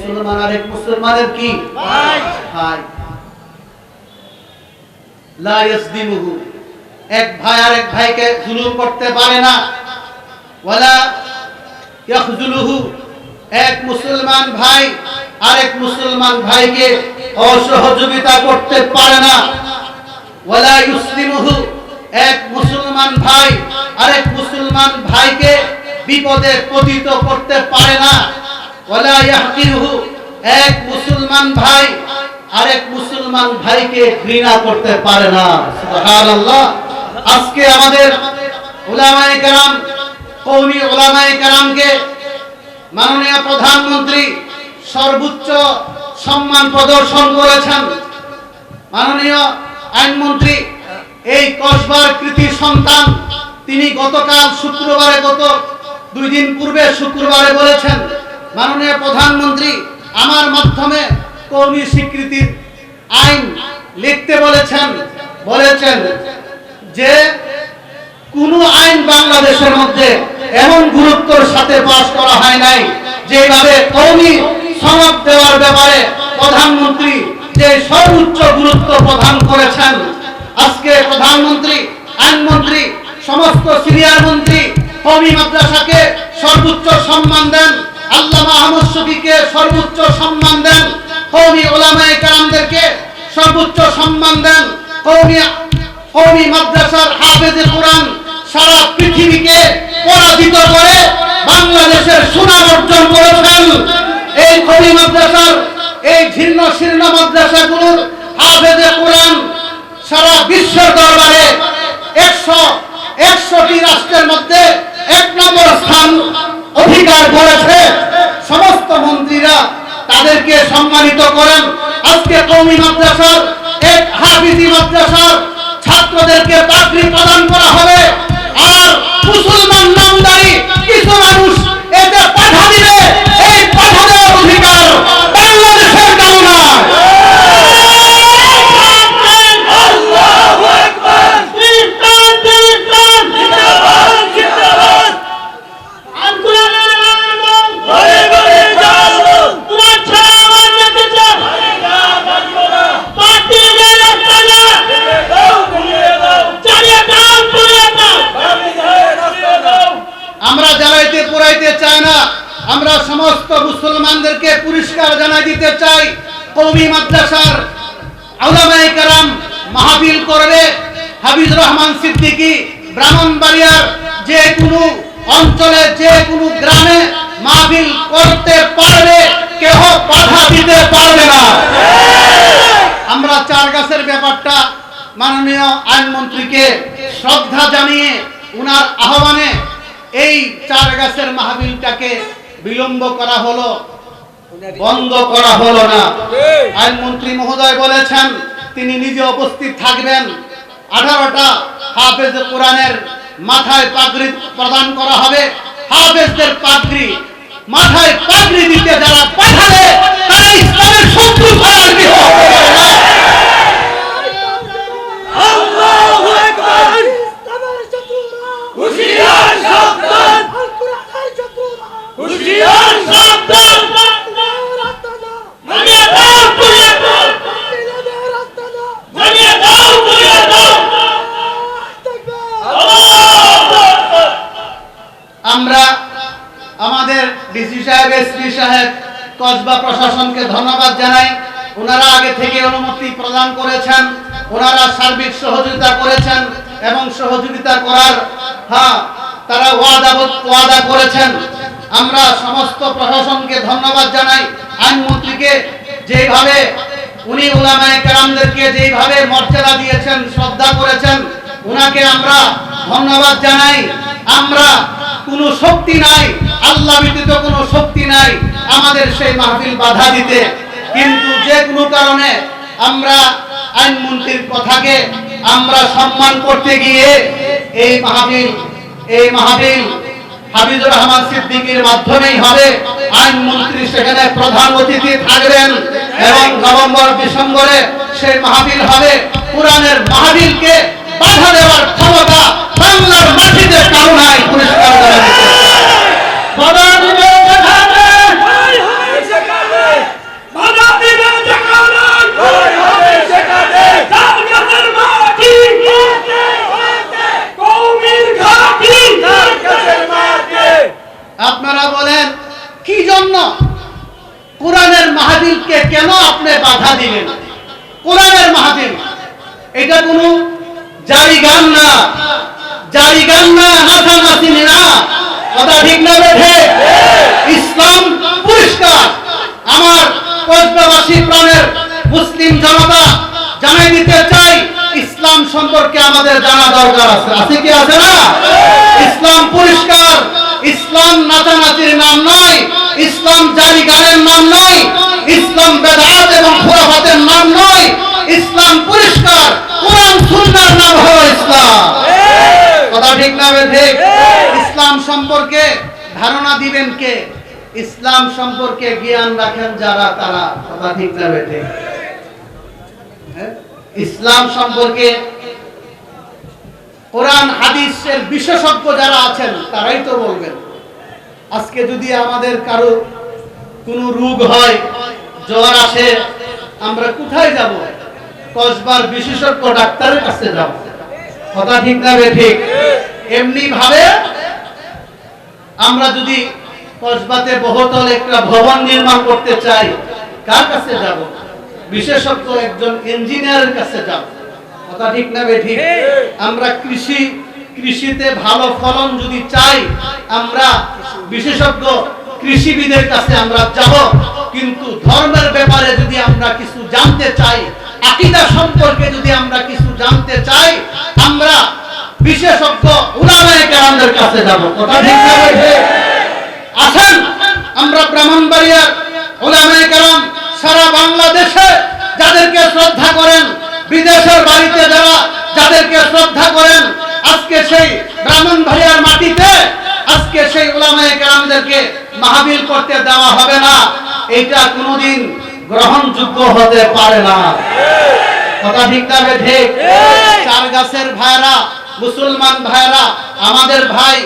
মুসলমান আরেক মুসলমানের কি ভাই ভাই লা ইয়াসদিমুহু এক ভাই আরেক ভাইকে জুলুম করতে পারে না ওয়ালা ইয়াখযুলুহু এক মুসলমান ভাই আরেক মুসলমান ভাইকে অসহযোগিতা করতে পারে না ওয়ালা ইউসলিমুহু এক মুসলমান ভাই আরেক মুসলমান ভাইকে বিপদে পতিত করতে পারে না ওয়ালা ইয়াহকিরুহু এক মুসলমান ভাই আরেক মুসলমান ভাইকে ঘৃণা করতে পারে না সুবহানাল্লাহ আজকে আমাদের উলামায়ে কেরাম কওমি উলামায়ে কেরামকে মাননীয় প্রধানমন্ত্রী সর্বোচ্চ সম্মান প্রদর্শন করেছেন মাননীয় আইনমন্ত্রী এই কসবার কৃতি সন্তান তিনি গতকাল শুক্রবারে গত 2 দিন পূর্বে শুক্রবারে বলেছেন মাননীয় প্রধানমন্ত্রী আমার মাধ্যমে কওমি স্বীকৃতির আইন লিখতে বলেছেন যে কোন আইন বাংলাদেশের মধ্যে এমন গুরুত্বের সাথে পাস করা হয় নাই যেভাবে কওমি সনদ দেওয়ার ব্যাপারে প্রধানমন্ত্রী যে সর্বোচ্চ গুরুত্ব প্রদান করেছেন আজকে প্রধানমন্ত্রী আইনমন্ত্রী সমস্ত সিনিয়র মন্ত্রী কওমি মাদ্রাসাকে সর্বোচ্চ সম্মান দেন আল্লামা আহমদ শফীকে সর্বোচ্চ সম্মান দেন কওমি উলামায়ে কেরামদেরকে সর্বোচ্চ সম্মান দেন কওমি মাদ্রাসার হাফেজে কোরআন সারা পৃথিবীকে পরাজিত করে বাংলাদেশের সুনাম অর্জন করেছেন এই কওমি মাদ্রাসার এই জীর্ণ শীর্ণ মাদ্রাসাগুলোর হাফেজে কোরআন সারা বিশ্বের দরবারে 100টি রাষ্ট্রের মধ্যে 1 নম্বর স্থান অধিকার করেছে সমস্ত মন্ত্রীরা তাদেরকে সম্মানিত করেন আজকে কওমি মাদ্রাসার এক হাফিজি মাদ্রাসার ছাত্রদেরকে পাগড়ি প্রদান করা হবে আর মুসলমান নামধারী কিছু মানুষ এতে পাঠা দিবে এই পাঠা দেওয়ার অধিকার বাংলাদেশের কারো নয় আমরা সমস্ত মুসলমানদেরকে পুরস্কার জানাই দিতে চাই কওমি মাদ্রাসার উলামায়ে কেরাম মাহফিল করবে হাফিজুর রহমান সিদ্দিকী ব্রাহ্মণবাড়িয়ার যে কোনো অঞ্চলে যে কোনো গ্রামে মাহফিল করতে পারবে কেউ বাধা দিতে পারবে না আমরা চার গাছের ব্যাপারটা মাননীয় আইনমন্ত্রীকে শ্রদ্ধা জানিয়ে উনার আহ্বানে এই চার গাছের মাহফিলটাকে বিলম্ব করা হলো বন্ধ করা হলো না আইনমন্ত্রী মহোদয় বলেছেন তিনি নিজে উপস্থিত থাকবেন 18টা হাফেজে কোরআনের মাথায় পাগড়ি প্রদান করা হবে হাফেজদের পাগড়ি মাথায় পাগড়ি দিতে যারা পাঠাবে তারা ইসলামের শত্রু ছাড়া কি হবে আল্লাহু আকবার ইসলামের শত্রুরা হুশিয়ার সাবধান আল কোরআনের শত্রুরা হুশিয়ার সাবধান জানিয়ে দাও পুড়িয়ে দাও জানিয়ে দাও পুড়িয়ে দাও আমরা আমাদের ডিসি সাহেব এসপি সাহেব কসবা প্রশাসনকে ধন্যবাদ জানাই ওনারা আগে থেকে অনুমতি প্রদান করেছেন ওনারা সার্বিক সহযোগিতা করেছেন এবং সহযোগিতা করার তারা ওয়াদা করেছেন আমরা সমস্ত প্রশাসনকে ধন্যবাদ জানাই আইনমন্ত্রীকে যেভাবে উনি উলামায়ে কেরামদেরকে যেভাবে মর্যাদা দিয়েছেন শ্রদ্ধা করেছেন ওনাকে আমরা ধন্যবাদ জানাই আমরা কোনো শক্তি নাই আল্লাহ ব্যতীত কোনো শক্তি নাই আমাদের সেই মাহফিল বাধা দিতে কিন্তু যে কোনো কারণে আমরা আইনমন্ত্রীর কথাকে আমরা সম্মান করতে গিয়ে এই মাহফিল হাফিজুর রহমান সিদ্দিকীর মাধ্যমেই হবে আইনমন্ত্রী সেখানে প্রধান অতিথি থাকবেন এবং নভেম্বর ডিসেম্বরে সেই মাহফিল হবে কোরআনের মাহফিলকে বাধা দেওয়ার ক্ষমতা বাংলার মাটিতে কারো নাই পরিষ্কার করে দিতে মাহফিলকে কেন আপনি বাধা দিলেন? কোরআনের মাহফিল, এটা কোনো জারি গান না, জারি গান না, নাচানাচি না, কথা ঠিক না বেঠে? ইসলাম পরিষ্কার। আমার কসবাবাসী প্রাণের মুসলিম জনতা জানাই দিতে চাই, ইসলাম সম্পর্কে আমাদের জানা দরকার আছে। আছে কি আছে না? ইসলাম পরিষ্কার। ইসলাম নাচানাচির নাম নয়, ইসলাম জারি গানের নাম নয়, ইসলাম বেদাত এবং খুরাফাতের নাম নয়। ইসলাম পরিষ্কার, কোরআন সুন্নাহর নাম হলো ইসলাম। কথা ঠিক না ঠিক? ইসলাম সম্পর্কে ধারণা দিবেন কে? ইসলাম সম্পর্কে জ্ঞান রাখেন যারা, তারা। কথা ঠিক না ঠিক? ইসলাম সম্পর্কে কোরআন হাদিসের বিশেষজ্ঞ যারা আছেন তারাই তো বলবেন। আজকে যদি আমাদের কারো কোনো রোগ হয়, জ্বর আসে, আমরা কোথায় যাব? কসবার বিশেষজ্ঞ ডাক্তারের কাছে যাব। কথা ঠিক না ঠিক? এমনি ভাবে আমরা যদি কসবাতে বহুতল একটা ভবন নির্মাণ করতে চাই, কার কাছে যাব? বিশেষজ্ঞ একজন ইঞ্জিনিয়ারের কাছে যাব। কথা ঠিক না ঠিক? আমরা কৃষিতে ভালো ফলন যদি চাই, আমরা বিশেষজ্ঞ কৃষিবিদের কাছে আমরা যাব। কিন্তু ধর্মের ব্যাপারে যদি আমরা কিছু জানতে চাই, আকীদা সম্পর্কে যদি আমরা কিছু জানতে চাই, আমরা বিশেষজ্ঞ উলামায়ে কেরামদের কাছে যাব। কথা ঠিক না ঠিক? আসেন, আমরা ব্রাহ্মণবাড়িয়ার উলামায়ে কেরাম সারা বাংলাদেশে যাদেরকে শ্রদ্ধা করেন, বিদেশের বাড়িতে যারা যাদেরকে শ্রদ্ধা করেন, আজকে সেই ব্রাহ্মণবাড়িয়ার মাটিতে আজকে সেই উলামায়ে কেরামদেরকে মাহফিল করতে দেওয়া হবে না। এটা কোনোদিন গ্রহণযোগ্য হতে পারে না। কথা ঠিক না ঠিক? চার গাছের ভাইরা, মুসলমান ভাইরা, আমাদের ভাই,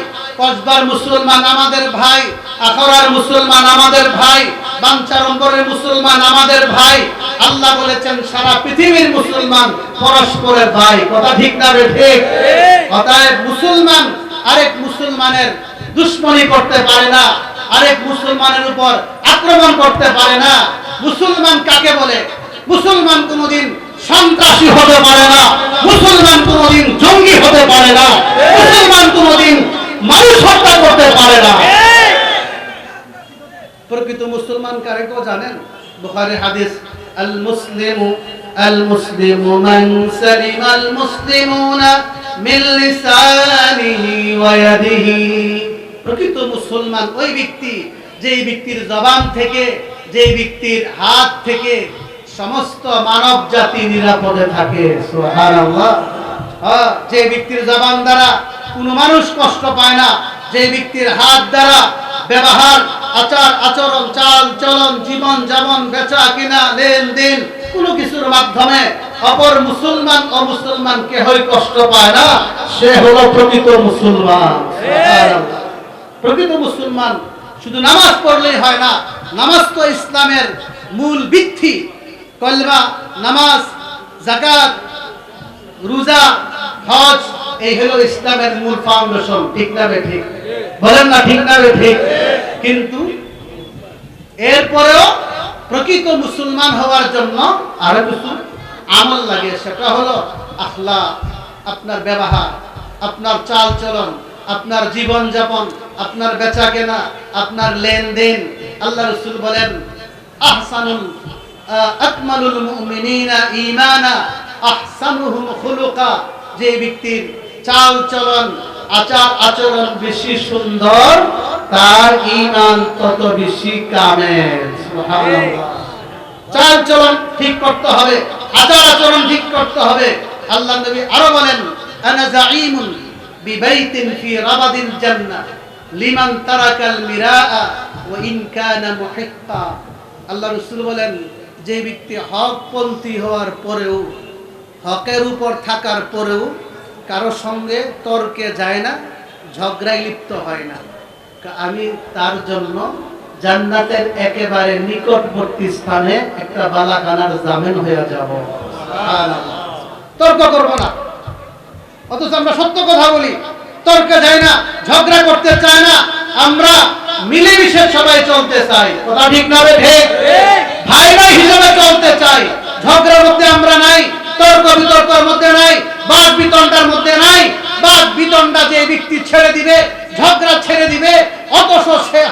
কসবার মুসলমান আমাদের ভাই, আখড়ার মুসলমান আমাদের ভাই, বাঞ্চারম্বরের মুসলমান আমাদের ভাই। আল্লাহ বলেছেন সারা পৃথিবীর মুসলমান পরস্পরের ভাই। কথা ঠিক না ঠিক? অতএব মুসলমান আরেক মুসলমানের দুশমনি করতে পারে না, আরেক মুসলমানের উপর আক্রমণ করতে পারে না। মুসলমান কাকে বলে? মুসলমান কোনোদিন সন্ত্রাসী হতে পারে না, মুসলমান কোনোদিন জঙ্গি হতে পারে না, মুসলমান কোনোদিন মানুষ হত্যা করতে পারে না। প্রকৃত মুসলমান কারে কেউ জানেন? বুখারী হাদিস, আল মুসলিমু মান সালিমাল মুসলিমুনা মিন লিসানিহি ওয়া ইয়াদিহি। প্রকৃত মুসলমান ওই ব্যক্তি যেই ব্যক্তির জবান থেকে, যেই ব্যক্তির হাত থেকে সমস্ত মানব জাতি নিরাপদে থাকে। সুবহানাল্লাহ। যে ব্যক্তির জবান দ্বারা কোনো মানুষ কষ্ট পায় না, যে ব্যক্তির হাত দ্বারা ব্যবহার, আচার আচরণ, চাল চলন, জীবন যাপন, বেচা কিনা, লেনদেন, কোনো কিছুর মাধ্যমে অপর মুসলমান অমুসলমান কেহই কষ্ট পায় না, সে হলো প্রকৃত মুসলমান। সুবহানাল্লাহ। প্রকৃত মুসলমান শুধু নামাজ পড়লেই হয় না, নামাজ তো ইসলামের মূল ভিত্তি। কলমা, নামাজ, যাকাত, রোজা, হজ, এই হলো ইসলামের মূল ফাউন্ডেশন। ঠিক না ঠিক? বলেন না ঠিক না ঠিক? কিন্তু এরপরেও প্রকৃত মুসলমান হওয়ার জন্য আরো কিছু আমল লাগে। সেটা হলো আখলাক, আপনার ব্যবহার, আপনার চাল চলন, আপনার জীবন যাপন, আপনার বেচা কেনা, আপনার লেনদেন। আল্লাহ রাসূল বলেন, আহসানুল আকমালুল মুমিনিনা ঈমানা আহসানুহুম খুলুকা। যে ব্যক্তির চাল চলন, আচার আচরণ বেশি সুন্দর, তার ঈমান তত বেশি কামেল। সুবহানাল্লাহ। চাল চলন ঠিক করতে হবে, আচার আচরণ ঠিক করতে হবে। আল্লাহ নবী আরো বলেন, আনা যাঈমুন বিবাইতিন ফি রাবাদিল জান্নাহ লিমান তারাকাল মিরাআ ওয়া ইন কানা মুহিক্কা। আল্লাহ রাসূল বলেন, যে ব্যক্তি হকপন্থী হওয়ার পরেও, হকের উপর থাকার পরেও কারো সঙ্গে তর্কে যায় না, ঝগড়ায় লিপ্ত হয় না, আমি তার জন্য জান্নাতের একেবারে নিকটবর্তী স্থানে একটা বালাখানার জামিন হয়ে যাব। সুবহানাল্লাহ। তর্ক করব না, অথচ আমরা সত্য কথা বলি, তর্কে যাই না, ঝগড়া করতে চাই না, আমরা মিলেমিশে সবাই চলতে চাই। কথা ঠিক না ঠিক? ভাই ভাই হিসেবে চলতে চাই। ঝগড়ার মধ্যে আমরা নাই, তর্ক বিতর্কের মধ্যে নাই, বাদ বিতণ্ডার মধ্যে নাই। বাদ বিতণ্ডা যে ব্যক্তি ছেড়ে দিবে, ঝগড়া ছেড়ে দিবে, অথচ সে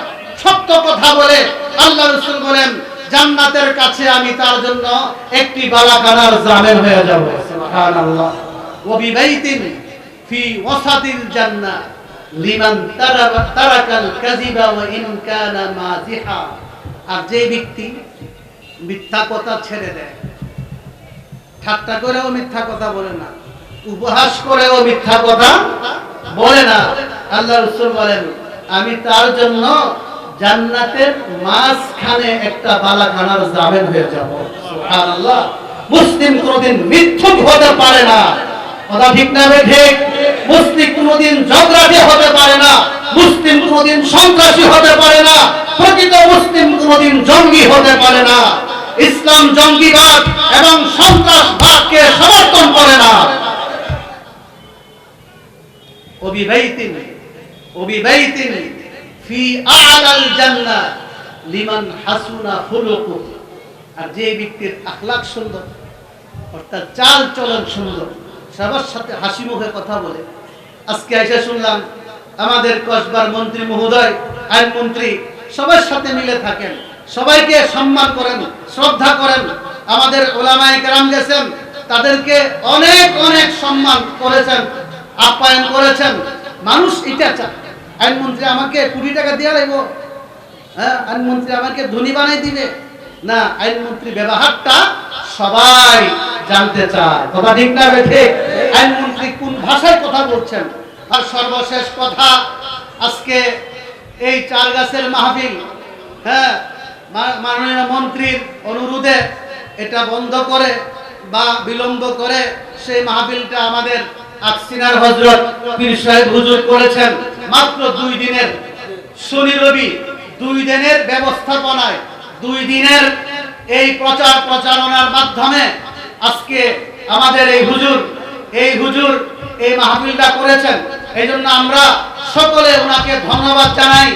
সত্য কথা বলে, আল্লাহ রাসূল বলেন জান্নাতের কাছে আমি তার জন্য একটি বালাখানার জামিন হয়ে যাব। সুবহানাল্লাহ। ওয়া বিবাইতিন ফি ওয়াসাতিল জান্নাহ লিমান তারাকাল কাযিবা ওয়া ইন কানা মাযিহা। আর যে ব্যক্তি মিথ্যা কথা ছেড়ে দেয়, ঠাট্টা করেও মিথ্যা কথা বলে না, উপহাস করেও মিথ্যা কথা বলে না, আল্লাহ রাসূল বলেন আমি তার জন্য জান্নাতের মাঝখানে একটা বালাখানার জামিন হয়ে যাব। সুবহানাল্লাহ। মুসলিম কোনদিন মিথ্যুক হতে পারে না, কথা ঠিক না ঠিক? মুসলিম কোনদিন ঝগড়াটে হতে পারে না, মুসলিম কোনদিন সন্ত্রাসী হতে পারে না, প্রকৃত মুসলিম কোনদিন জঙ্গি হতে পারে না। ইসলাম জঙ্গিবাদ এবং সন্ত্রাসবাদকে সমর্থন করে না। ওবিবাইতিন ফি আ'লাল জান্নাহ লিমান হাসুনা খুলুকু। আর যে ব্যক্তির আখলাক সুন্দর, অর্থাৎ চাল চলন সুন্দর, সবার সাথে হাসি মুখে কথা বলে। আজকে এসে শুনলাম আমাদের কসবার মন্ত্রী মহোদয়, আইন মন্ত্রী সবার সাথে মিলে থাকেন, সবাইকে সম্মান করেন, শ্রদ্ধা করেন। আমাদের উলামায়ে কেরাম গেছেন, তাদেরকে অনেক অনেক সম্মান করেছেন, আপ্যায়ন করেছেন। মানুষ এটা চায় আইনমন্ত্রী আমাকে কোটি টাকা দিয়ে লাগবো, হ্যাঁ আইনমন্ত্রী আমাকে ধনী বানাই দিবে না। আইনমন্ত্রী ব্যবহারটা সবাই জানতে চায়, কথা ঠিক না ঠিক? আইনমন্ত্রী কোন ভাষায় কথা বলছেন। আর সর্বশেষ কথা, আজকে এই চার গাছের মাহফিল, হ্যাঁ মাননীয় মন্ত্রীর অনুরোধে এটা বন্ধ করে বা বিলম্ব করে সেই মাহফিলটা আমাদের আকসিনার হযরত পীর সাহেব হুজুর করেছেন। মাত্র 2 দিনের, শনি রবি 2 দিনের ব্যবস্থাপনায়, 2 দিনের এই প্রচার প্রচারণার মাধ্যমে আজকে আমাদের এই হুজুর এই মাহফিলটা করেছেন। এই জন্য আমরা সকলে ওনাকে ধন্যবাদ জানাই,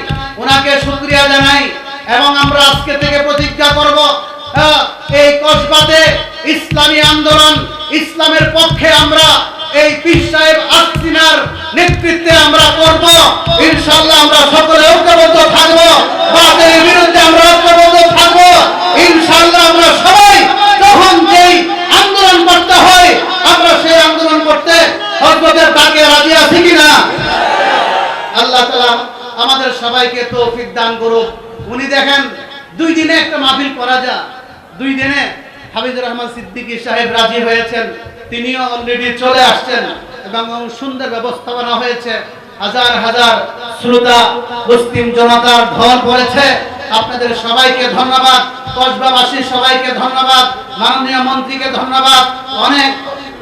ওনাকে শুকরিয়া জানাই। এবং আমরা আজকে থেকে প্রতিজ্ঞা করব, এই কসবাতে ইসলামী আন্দোলন, ইসলামের পক্ষে আমরা এই পীর সাহেব আকসিনার নেতৃত্বে আমরা করব। ইনশাআল্লাহ আমরা সকলে ঐক্যবদ্ধ থাকব, বাতিলের বিরুদ্ধে আমরা ঐক্যবদ্ধ থাকব। ইনশাআল্লাহ আমরা সবাই যখন যেই আন্দোলন করতে হয়, আমরা সেই আন্দোলন করতে হযরতের ডাকে রাজি আছি কিনা? আল্লাহ তাআলা আমাদের সবাইকে তৌফিক দান করুক। উনি দেখেন 2 দিনে একটা মাহফিল করা যায়, 2 দিনে হাফিজুর রহমান সিদ্দিকী সাহেব রাজি হয়েছেন, তিনিও অলরেডি চলে আসছেন এবং সুন্দর ব্যবস্থাপনা হয়েছে। হাজার হাজার শ্রোতা মুসলিম জনতার ঢল পড়েছে। আপনাদের সবাইকে ধন্যবাদ, কসবাবাসী সবাইকে ধন্যবাদ, মাননীয় মন্ত্রীকে ধন্যবাদ, অনেক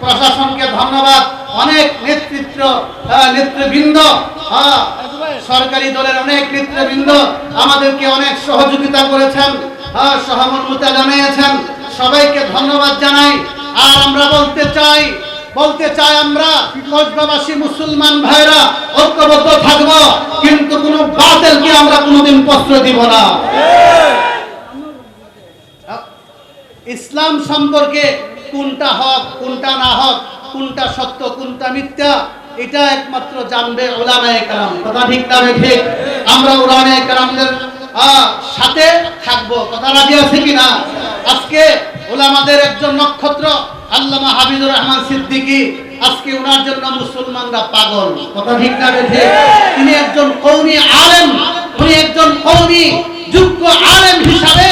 প্রশাসনকে ধন্যবাদ, অনেক নেতৃবৃন্দ, সরকারি দলের অনেক নেতৃবৃন্দ আমাদেরকে অনেক সহযোগিতা করেছেন, সহমর্মিতা জানিয়েছেন। সবাইকে ধন্যবাদ জানাই। আর আমরা বলতে চাই আমরা কসবাবাসী মুসলমান ভাইরা ঐক্যবদ্ধ থাকব, কিন্তু কোনো বাতিলকে আমরা কোনোদিন প্রশ্রয় দিব না। ইসলাম সম্পর্কে কোনটা হক, কোনটা না হক, কোনটা সত্য, কোনটা মিথ্যা, এটা একমাত্র জানবে উলামায়ে কেরাম, কথা ঠিক না ঠিক? আমরা উলামায়ে কেরামদের সাথে থাকবো, কথা রাজি আছে কিনা? আজকে উলামাদের একজন নক্ষত্র আল্লামা হাফিজুর রহমান সিদ্দিকী, আজকে ওনার জন্য মুসলমানরা পাগল, কথা ঠিক না ঠিক? তিনি একজন কওমি আলেম, উনি একজন কওমি যোগ্য আলেম হিসাবে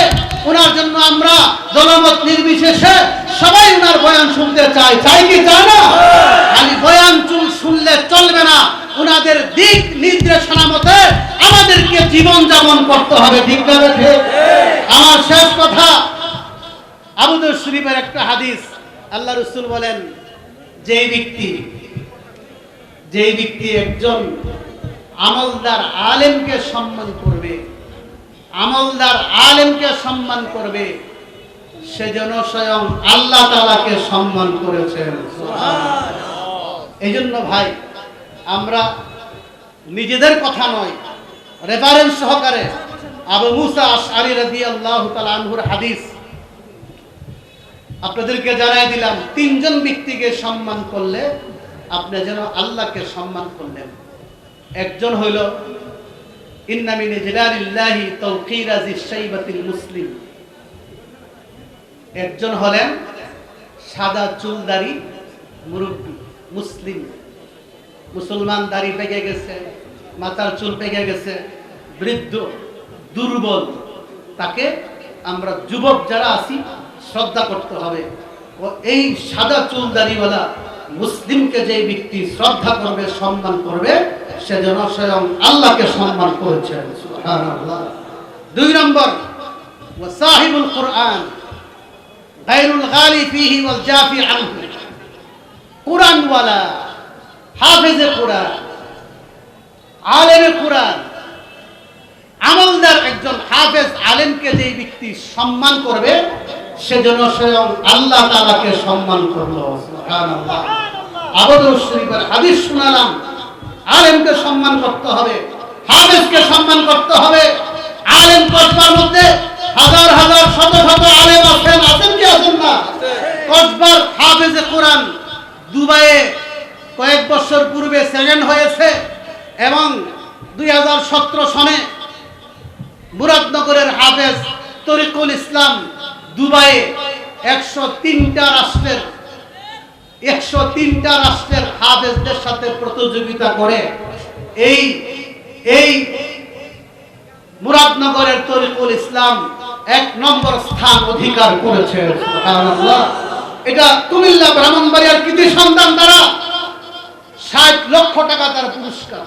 ওনার জন্য আমরা দলমত নির্বিশেষে সবাই ওনার বয়ান শুনতে চাই কি চায় না? খালি বয়ান শুনলে চলবে না, ওনাদের দিক নির্দেশনা মতে আমাদেরকে জীবন যাপন করতে হবে, ঠিক না ঠিক? আমার শেষ কথা, আবু দাউদ শরীফের একটা হাদিস, আল্লাহ রাসূল বলেন যেই ব্যক্তি একজন আমলদার আলেমকে সম্মান করবে, সে যেন স্বয়ং আল্লাহ তাআলাকে সম্মান করেছেন। এই জন্য ভাই, আমরা নিজেদের কথা নয়, রেফারেন্স সহকারে আবু মুসা আশআরী রাদিয়াল্লাহু তাআলা আনহুর হাদিস আপনাদেরকে জানাই দিলাম, তিনজন ব্যক্তিকে সম্মান করলে আপনি যেন আল্লাহকে সম্মান করলেন। একজন হইল ইন্না মিন ইজলালিল্লাহি তাওকীরা যিশাইবাতিল মুসলিম। একজন হলেন সাদা চুলদারি মুরব্বী মুসলিম, মুসলমান, দাড়ি পেকে গেছে, মাথার চুল পেকে গেছে, বৃদ্ধ দুর্বল, তাকে আমরা যুবক যারা আছি শ্রদ্ধা করতে হবে। ও এই সাদা চুল দাড়িওয়ালা মুসলিমকে যে ব্যক্তি শ্রদ্ধা করবে, সম্মান করবে, সে যেন স্বয়ং আল্লাহকে সম্মান করেছে। সুবহানাল্লাহ। 2 নম্বর, ওয়া সাহিবুল কুরআন গায়রুল গালি ফিহি ওয়াল জাফি আনহু। কুরআনওয়ালা, হাফেজে কুরআন, আলেমে কুরআন, আমলদার একজন হাফেজ আলেমকে যে ব্যক্তি সম্মান করবে, সেজন্য স্বয়ং আল্লাহ তাআলাকে সম্মান করলো। সুবহানাল্লাহ। আবু দাউদ শরীফের হাদিস শুনালাম, আলেমকে সম্মান করতে হবে, হাফেজকে সম্মান করতে হবে। আলেম কসবার মধ্যে হাজার হাজার শত শত আলেম আছেন কি আছেন না? কসবার হাফেজে কোরআন দুবাইয়ে কয়েক বছর পূর্বে সেকেন্ড হয়েছে এবং 2017 সনে মুরাদনগরের হাফেজ তরিকুল ইসলাম দুবাইয়ে 103টা রাষ্ট্রের হাফেজদের সাথে প্রতিযোগিতা করে এই মুরাদনগরের তরিকুল ইসলাম 1 নম্বর স্থান অধিকার করেছে। সুবহানাল্লাহ। এটা কুমিল্লা ব্রাহ্মণবাড়িয়ার কৃতি সন্তান দ্বারা 60 লক্ষ টাকা তার পুরস্কার।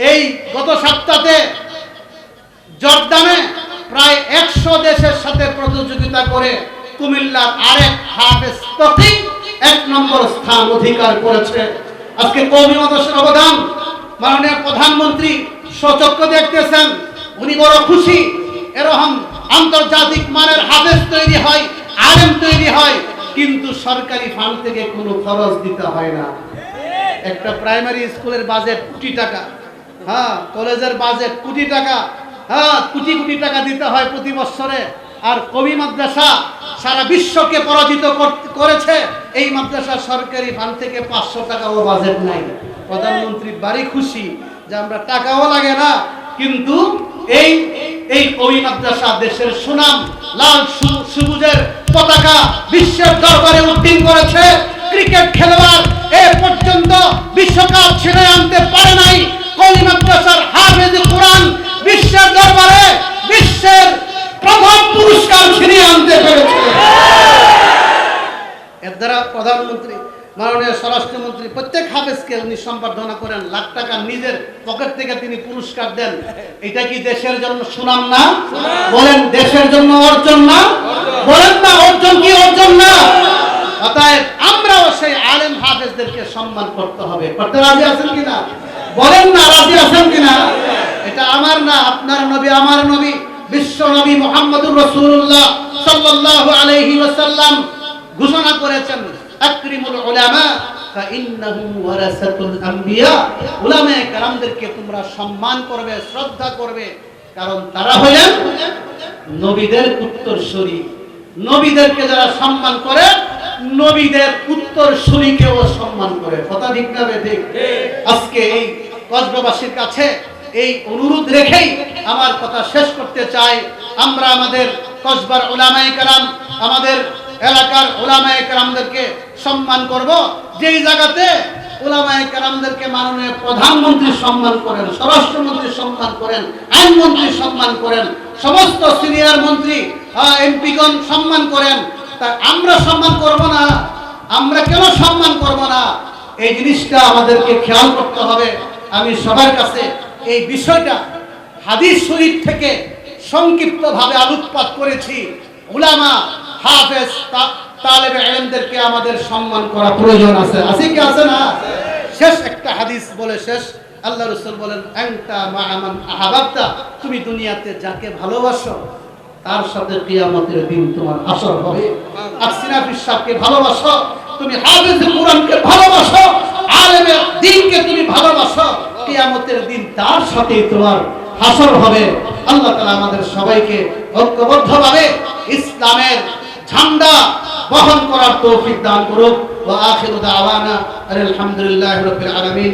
এই গত সপ্তাহে জর্দানে প্রায় 100 দেশের সাথে প্রতিযোগিতা করে কুমিল্লার আরেক হাফেজ তকি 1 নম্বর স্থান অধিকার করেছে। আজকে কওমি মাদ্রাসার অবদান মাননীয় প্রধানমন্ত্রী সচক্ষে দেখতেছেন, উনি বড় খুশি। এরকম আন্তর্জাতিক মানের হাফেজ তৈরি হয়, আলেম তৈরি হয়, কিন্তু সরকারি ফান্ড থেকে কোনো খরচ দিতে হয় না। একটা প্রাইমারি স্কুলের বাজেট কোটি টাকা, হ্যাঁ, কলেজের বাজেট কোটি টাকা, হ্যাঁ, কোটি কোটি টাকা দিতে হয় প্রতি বছরে। আর কওমি মাদ্রাসা সারা বিশ্বকে পরাজিত করেছে। এই মাদ্রাসা সরকারি ফান্ড থেকে 500 টাকাও বাজেট নাই। প্রধানমন্ত্রী বাড়ি খুশি যে আমরা টাকাও লাগে না, কিন্তু এই কওমি মাদ্রাসা দেশের সুনাম, লাল সবুজের পতাকা বিশ্বের দরবারে উত্তীর্ণ করেছে। ক্রিকেট খেলোয়াড় এ পর্যন্ত বিশ্বকাপ ছিনে আনতে পারে নাই, কওমি মাদ্রাসার হাফেজে কোরআন বিশ্বের দরবারে বিশ্বের প্রথম পুরস্কার ছিনিয়ে আনতে পেরেছে। এর দ্বারা প্রধানমন্ত্রী, মাননীয় স্বরাষ্ট্রমন্ত্রী প্রত্যেক হাফেজকে উনি সম্বর্ধনা করেন, লাখ টাকা নিজের পকেট থেকে তিনি পুরস্কার দেন। এটা কি দেশের জন্য সুনাম না? বলেন, দেশের জন্য অর্জন না? বলেন না, অর্জন কি অর্জন না? অতএব আমরাও সেই আলেম হাফেজদেরকে সম্মান করতে হবে। করতে রাজি আছেন কিনা? বলেন না, রাজি আছেন কিনা? এটা আমার না, আপনার নবী, আমার নবী, বিশ্ব নবী মুহাম্মদুর রাসূলুল্লাহ সাল্লাল্লাহু আলাইহি ওয়াসাল্লাম ঘোষণা করেছেন, আকরিমুল উলামা ফাইন্নাহুম ওয়ারাসাতুল আম্বিয়া। উলামায়ে কেরামদেরকে তোমরা সম্মান করবে, শ্রদ্ধা করবে, কারণ তারা হলেন নবীদের উত্তরসূরি। নবীদেরকে যারা সম্মান করে, নবীদের উত্তরসূরিকেও সম্মান করে। কথা ঠিক না ঠিক? আজকে এই কসবাবাসীর কাছে এই অনুরোধ রেখেই আমার কথা শেষ করতে চাই। আমরা আমাদের কসবার উলামায়ে কেরাম, আমাদের এলাকার উলামায়ে কেরামদেরকে সম্মান করব। যেই জায়গাতে উলামায়ে কেরামদেরকে মাননীয় প্রধানমন্ত্রী সম্মান করেন, স্বরাষ্ট্রমন্ত্রী সম্মান করেন, আইনমন্ত্রী সম্মান করেন, সমস্ত সিনিয়র মন্ত্রী এমপিগণ সম্মান করেন, তা আমরা সম্মান করব না? আমরা কেন সম্মান করব না? এই জিনিসটা আমাদেরকে খেয়াল করতে হবে। আমি সবার কাছে এই বিষয়টা হাদিস শরীফ থেকে সংক্ষিপ্তভাবে আলোকপাত করেছি। উলামা, হাফেজ, তালেবে ইলমদেরকে আমাদের সম্মান করা প্রয়োজন আছে। আছে কি আছে না? শেষ একটা হাদিস বলে শেষ। আল্লাহ রাসূল বলেন, আনতা মা'a মান আহাবাবতা, তুমি দুনিয়াতে যাকে ভালোবাসো তার সাথে কিয়ামতের দিন তোমার হাসর হবে। আসিনা বিশ্বকে ভালোবাসো, তুমি হাফেজ কোরআনকে ভালোবাসো, আলেমে দ্বীনকে তুমি ভালোবাসো, কিয়ামতের দিন তার সাথেই তোমার হাসর হবে। আল্লাহ তাআলা আমাদের সবাইকে ঐক্যবদ্ধভাবে ইসলামের ঝান্ডা বহন করার তৌফিক দান করুক। ওয়া আখিরু দাওয়ানা আলহামদুলিল্লাহি রাব্বিল আলামিন।